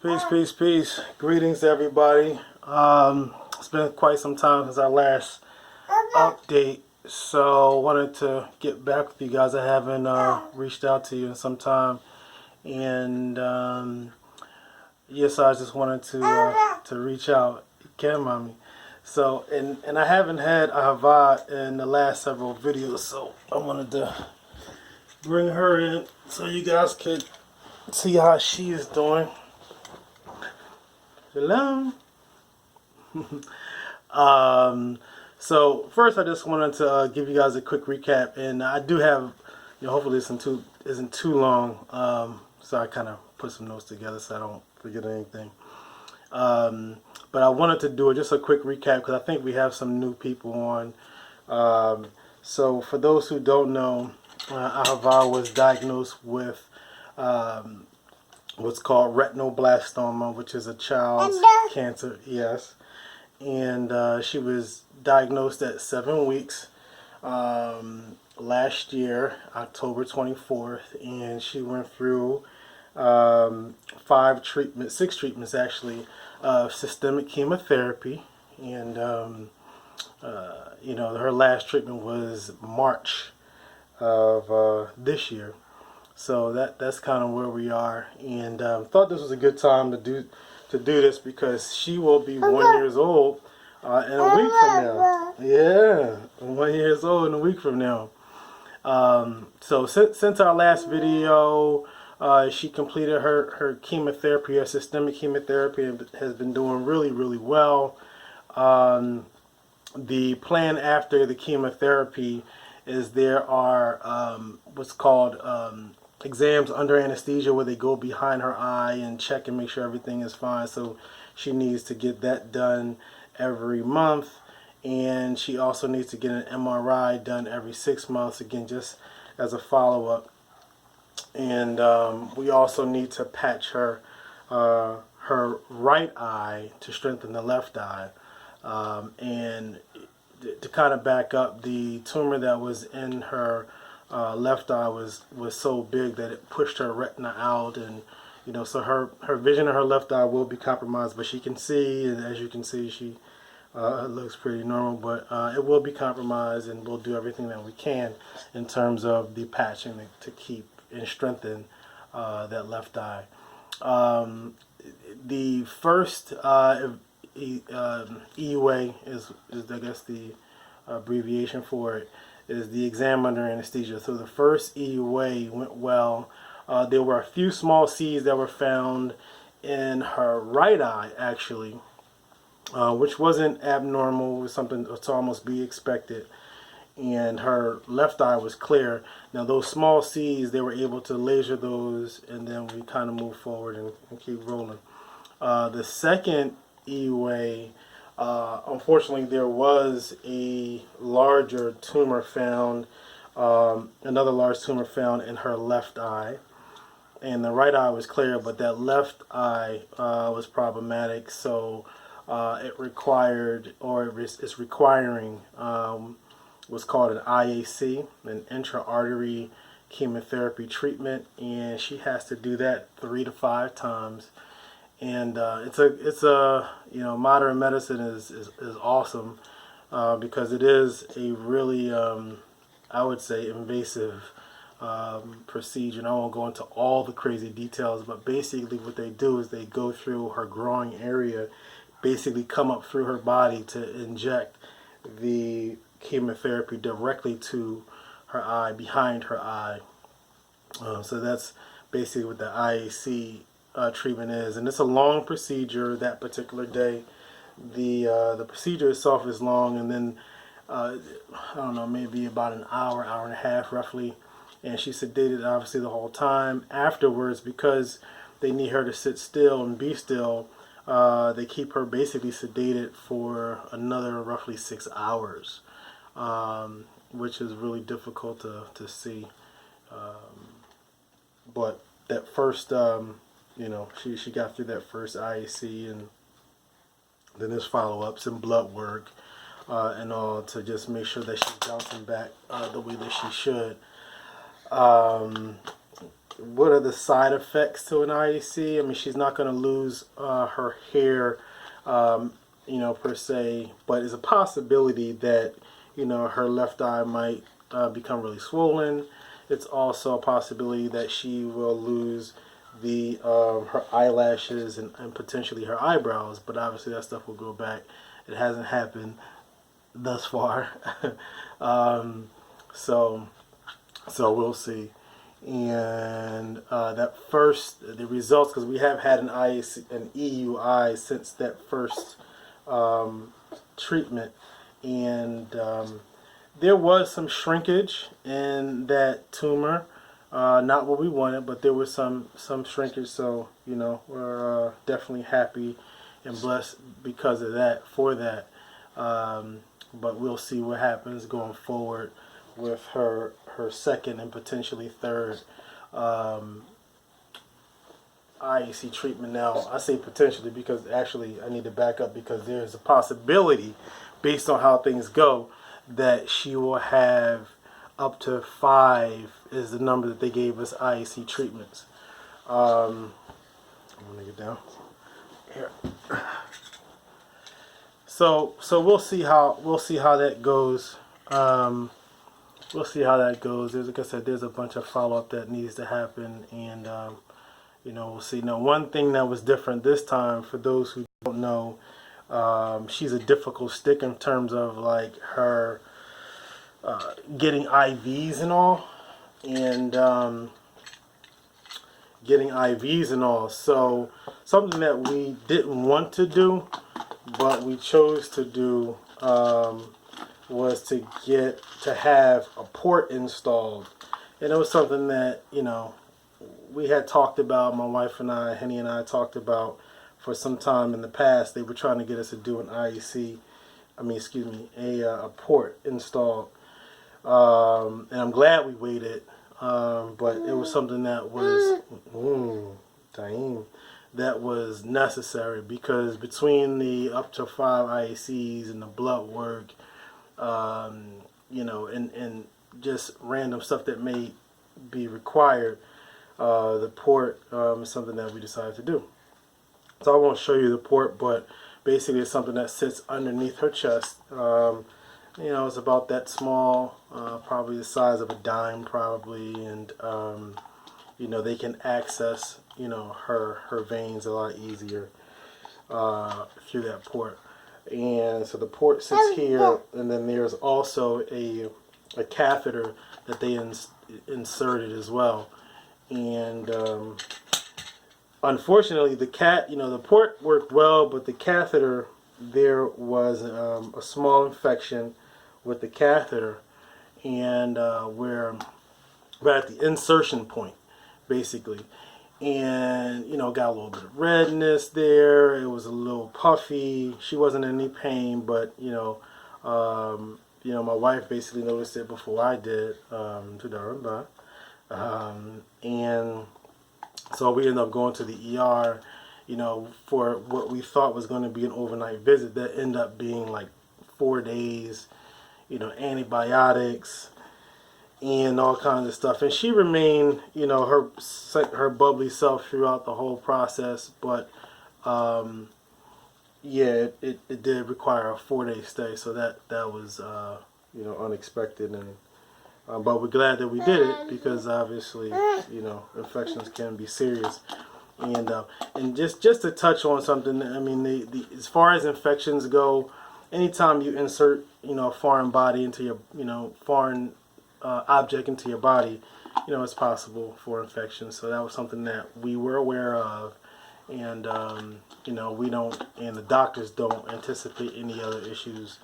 Peace, peace, peace. Greetings, everybody. It's been quite some time since our last update, so wanted to get back with you guys. I haven't reached out to you in some time, and yes, I just wanted to reach out. Can mommy? So, and I haven't had Ahava in the last several videos, so I wanted to bring her in so you guys could see how she is doing. Hello. So first, I just wanted to give you guys a quick recap, and I do have, hopefully this isn't too long. So I kind of put some notes together so I don't forget anything. But I wanted to do just a quick recap because I think we have some new people on. So for those who don't know, Ahava was diagnosed with what's called retinoblastoma, which is a child's cancer. Yes. And she was diagnosed at 7 weeks last year, October 24th, and she went through 6 treatments actually, of systemic chemotherapy, and her last treatment was March of this year. So that's kind of where we are, and thought this was a good time to do this because she will be 1 year old in a week from now. Yeah, 1 year old in a week from now. So since our last video, she completed her chemotherapy, her systemic chemotherapy, and has been doing really, really well. The plan after the chemotherapy is there are what's called exams under anesthesia where they go behind her eye and check and make sure everything is fine. So she needs to get that done every month, and she also needs to get an MRI done every 6 months, again just as a follow-up. And we also need to patch her right eye to strengthen the left eye, and to kind of back up, the tumor that was in her left eye was so big that it pushed her retina out, and so her vision in her left eye will be compromised, but she can see, and as you can see, she looks pretty normal, but it will be compromised, and we'll do everything that we can in terms of the patching to keep and strengthen that left eye. The first EUA is I guess the abbreviation for it, is the exam under anesthesia. So the first EUA went well. There were a few small seeds that were found in her right eye, actually, which wasn't abnormal. It was something to almost be expected. And her left eye was clear. Now those small seeds, they were able to laser those, and then we kind of move forward and keep rolling. The second EUA, unfortunately, there was a larger tumor found, another large tumor found in her left eye. And the right eye was clear, but that left eye was problematic. So it required, or it's requiring, what's called an IAC, an intra-artery chemotherapy treatment. And she has to do that 3 to 5 times. And it's a modern medicine is awesome because it is a really I would say invasive procedure. And I won't go into all the crazy details, but basically what they do is they go through her growing area, basically come up through her body to inject the chemotherapy directly to her eye, behind her eye. So that's basically what the IAC treatment is, and it's a long procedure. That particular day, the procedure itself is long, and then I don't know, maybe about an hour, hour and a half roughly, and she's sedated obviously the whole time. Afterwards, because they need her to sit still and be still, they keep her basically sedated for another roughly 6 hours, which is really difficult to see. But that first, she got through that first IAC, and then there's follow-ups and blood work and all to just make sure that she's bouncing back the way that she should. what are the side effects to an IEC? I mean, she's not going to lose her hair, per se, but it's a possibility that, her left eye might become really swollen. It's also a possibility that she will lose her eyelashes and potentially her eyebrows, but obviously that stuff will go back. It hasn't happened thus far. So we'll see. And the results, because we have had an EUI since that first treatment, and there was some shrinkage in that tumor. Not what we wanted, but there was some shrinkage. So we're definitely happy and blessed because of that. But we'll see what happens going forward with her second and potentially third IAC treatment. Now, I say potentially because actually I need to back up, because there's a possibility, based on how things go, that she will have up to 5 is the number that they gave us IAC treatments. I'm gonna get down here. So we'll see how that goes. We'll see how that goes. Like I said, there's a bunch of follow-up that needs to happen, and we'll see. Now, one thing that was different this time, for those who don't know, she's a difficult stick in terms of like her getting IVs and all, So something that we didn't want to do, but we chose to do, was to have a port installed. And it was something that, we had talked about, my wife and I, Henny and I, talked about for some time in the past. They were trying to get us to do an a port installed. And I'm glad we waited, but it was something that was, that was necessary, because between the up to 5 IACs and the blood work, and just random stuff that may be required, the port is something that we decided to do. So I won't show you the port, but basically it's something that sits underneath her chest. It's about that small, probably the size of a dime, probably, and they can access her veins a lot easier through that port. And so the port sits here, and then there's also a catheter that they inserted as well. And unfortunately, the port worked well, but the catheter, there was a small infection with the catheter, and we're at the insertion point, basically. And got a little bit of redness there. It was a little puffy. She wasn't in any pain, but my wife basically noticed it before I did. And so we ended up going to the ER, for what we thought was going to be an overnight visit. That ended up being like 4 days, antibiotics and all kinds of stuff. And she remained, her bubbly self throughout the whole process. But it did require a 4-day stay. So that was unexpected, and but we're glad that we did it, because obviously infections can be serious. And just to touch on something, I mean, as far as infections go, anytime you insert a foreign body into your foreign object into your body, it's possible for infection. So that was something that we were aware of, and we don't, and the doctors don't anticipate any other issues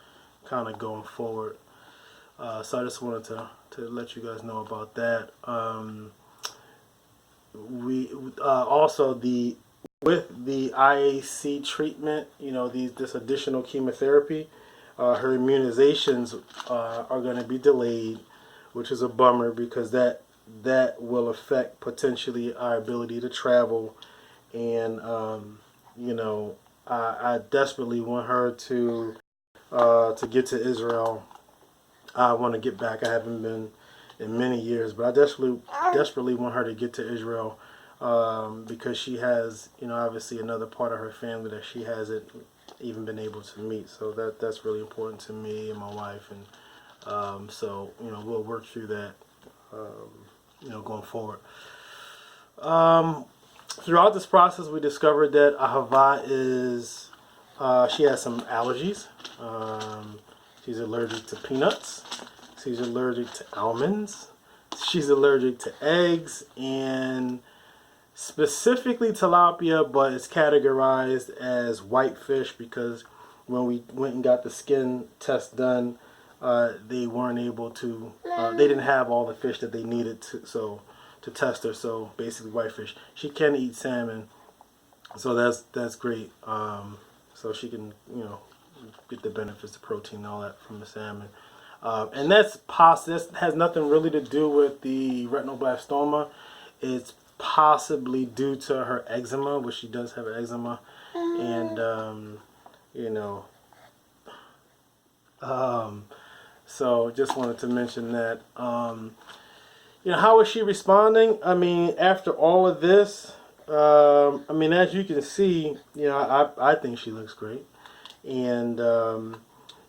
kind of going forward. So I just wanted to let you guys know about that. We also with the IAC treatment, this additional chemotherapy, her immunizations are going to be delayed, which is a bummer, because that will affect potentially our ability to travel. And I desperately want her to get to Israel. I want to get back. I haven't been in many years. But I desperately want her to get to Israel, because she has, obviously another part of her family that she hasn't even been able to meet. So that's really important to me and my wife, and so we'll work through that, going forward. Throughout this process, we discovered that Ahava she has some allergies. She's allergic to peanuts. She's allergic to almonds. She's allergic to eggs and specifically tilapia, but it's categorized as whitefish because when we went and got the skin test done, they weren't able to. They didn't have all the fish that they needed to test her. So basically, whitefish. She can eat salmon, so that's great. So she can get the benefits of protein and all that from the salmon. And that has nothing really to do with the retinoblastoma. It's possibly due to her eczema, which she does have eczema, and so just wanted to mention that. How is she responding? I mean, after all of this, as you can see, I think she looks great, and so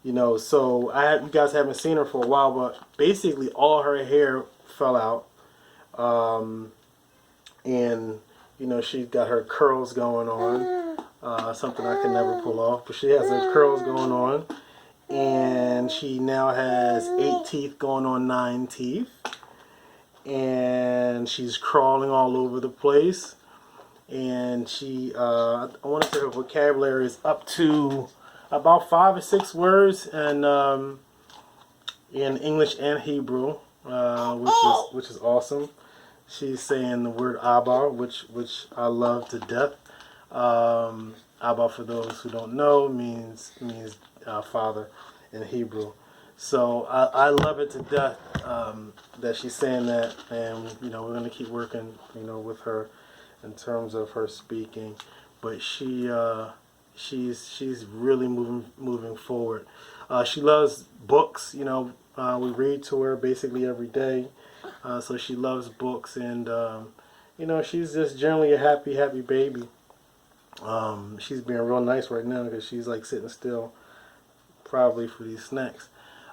you guys haven't seen her for a while, but basically all her hair fell out, and she's got her curls going on, something I can never pull off, but she has her curls going on, and she now has 8 teeth going on 9 teeth, and she's crawling all over the place, and she I want to say her vocabulary is up to about 5 or 6 words, and in English and Hebrew, which is awesome. She's saying the word Abba, which I love to death. Abba, for those who don't know, means father in Hebrew. So I love it to death, that she's saying that, and we're going to keep working with her in terms of her speaking, but she's really moving forward. She loves books. We read to her basically every day, so she loves books, and she's just generally a happy baby. She's being real nice right now because she's like sitting still, probably for these snacks.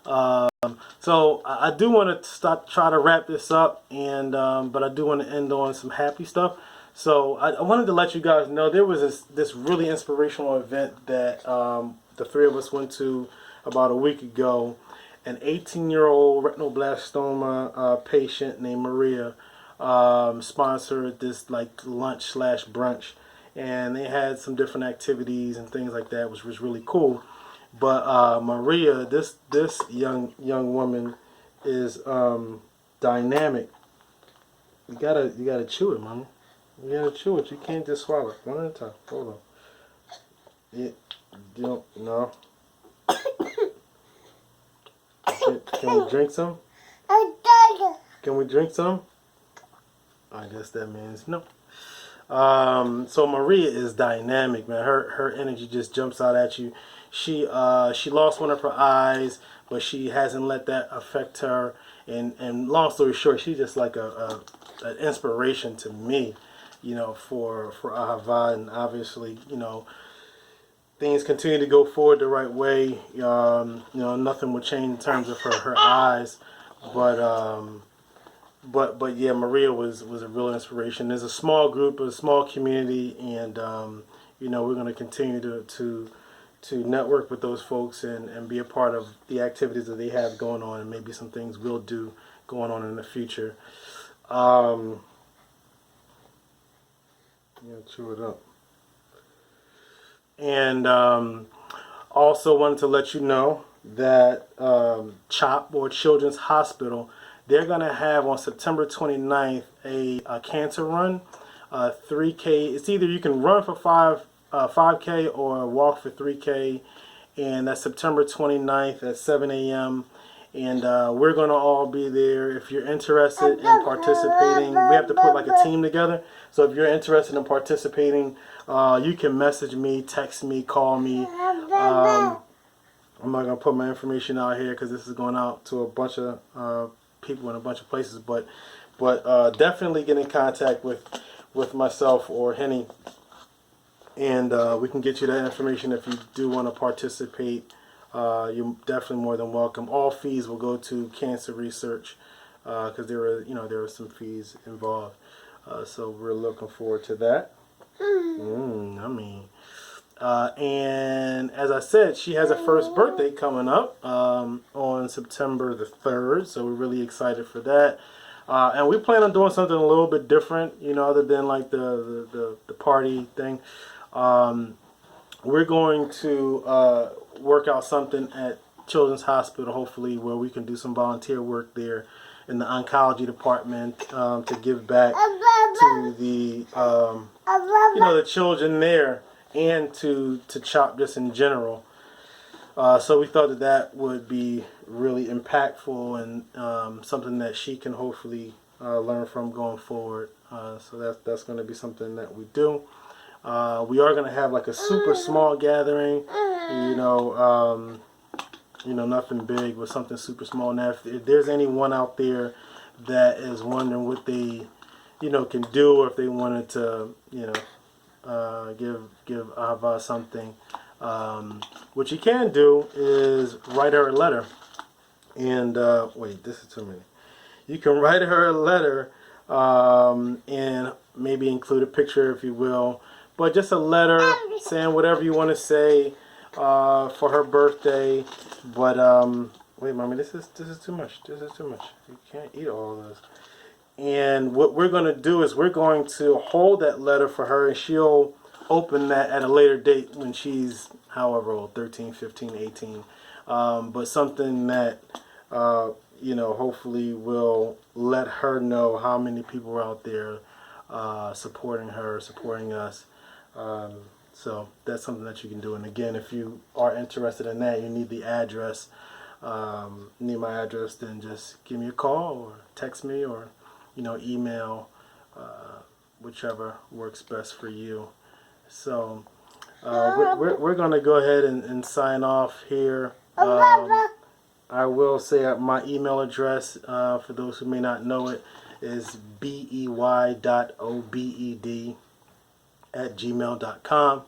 So I do want to try to wrap this up, and but I do want to end on some happy stuff. So I wanted to let you guys know there was this really inspirational event that the 3 of us went to about a week ago. An 18-year-old retinoblastoma patient named Maria sponsored this lunch/brunch, and they had some different activities and things like that, which was really cool. But Maria, this young woman is dynamic. You gotta chew it, mama. You gotta chew it. You can't just swallow it. One at a time. Hold on. You don't. No. Can we drink some? Can we drink some? I guess that means no. So Maria is dynamic, man. Her energy just jumps out at you. She lost one of her eyes, but she hasn't let that affect her. And long story short, she's just like an inspiration to me, for Ahava, and obviously, things continue to go forward the right way. Nothing will change in terms of her eyes, but yeah, Maria was a real inspiration. There's a small group, a small community, and we're going to continue to network with those folks and be a part of the activities that they have going on, and maybe some things we'll do going on in the future. Chew it up. And also wanted to let you know that CHOP, or Children's Hospital, they're going to have on September 29th a cancer run, 3K. It's either you can run for 5K or walk for 3K, and that's September 29th at 7 a.m. And we're going to all be there. If you're interested in participating, we have to put like a team together. So if you're interested in participating, you can message me, text me, call me. I'm not going to put my information out here because this is going out to a bunch of people in a bunch of places, but definitely get in contact with myself or Henny, and we can get you that information if you do want to participate. You're definitely more than welcome. All fees will go to cancer research because there were some fees involved. So we're looking forward to that. And as I said, she has her first birthday coming up on September the 3rd. So we're really excited for that. And we plan on doing something a little bit different, other than like the party thing. We're going to work out something at Children's Hospital, hopefully, where we can do some volunteer work there in the oncology department to give back to the the children there, and to CHOP just in general. So we thought that would be really impactful and something that she can hopefully learn from going forward. So that's going to be something that we do. We are going to have like a super small gathering, nothing big, but something super small. Now, if there's anyone out there that is wondering what they, can do, or if they wanted to, give Ava something, what you can do is write her a letter. And wait, this is too many. You can write her a letter and maybe include a picture, if you will, but just a letter saying whatever you want to say for her birthday. But wait, mommy, this is too much. This is too much. You can't eat all of this. And what we're going to do is we're going to hold that letter for her, and she'll open that at a later date when she's however old, 13, 15, 18. But something that hopefully will let her know how many people are out there supporting her, supporting us. So that's something that you can do. And again, if you are interested in that, you need the address, need my address, then just give me a call or text me or, email, whichever works best for you. So we're going to go ahead and sign off here. I will say my email address, for those who may not know it, is bey.obed@gmail.com.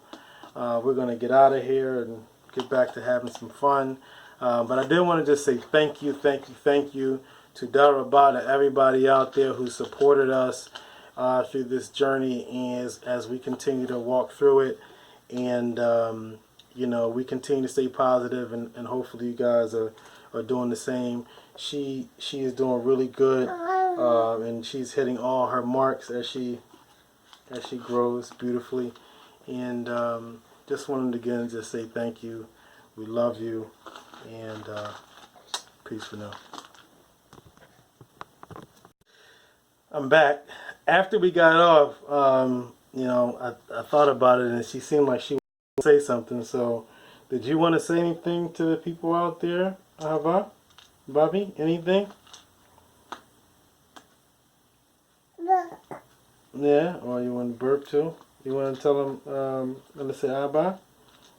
We're going to get out of here and get back to having some fun. But I did want to just say thank you to Darabah, to everybody out there who supported us through this journey as we continue to walk through it. And, we continue to stay positive, and hopefully you guys are doing the same. She is doing really good, and she's hitting all her marks as she grows beautifully. And just wanted to again just say thank you. We love you, and peace for now. I'm back. After we got off, I thought about it, and she seemed like she wanted to say something. So, did you want to say anything to the people out there, Ava? Bobby, anything? Yeah, or you want to burp too? You want to tell them, let's say Abba?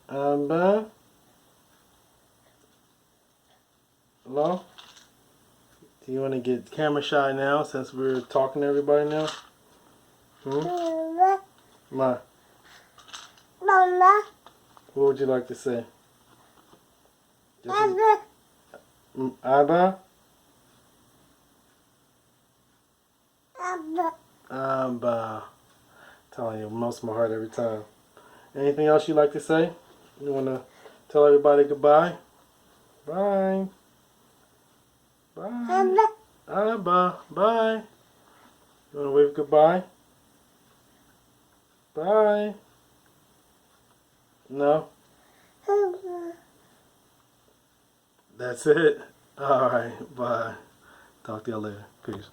Abba? Hello? Do you want to get camera shy now since we're talking to everybody now? Ma. Mama. What would you like to say? Abba. Abba? Abba. Abba. Telling you, melts my heart every time. Anything else you'd like to say? You want to tell everybody goodbye? Bye. Bye. Abba. Bye. You want to wave goodbye? Bye. No? That's it. Alright, bye. Talk to you later. Peace.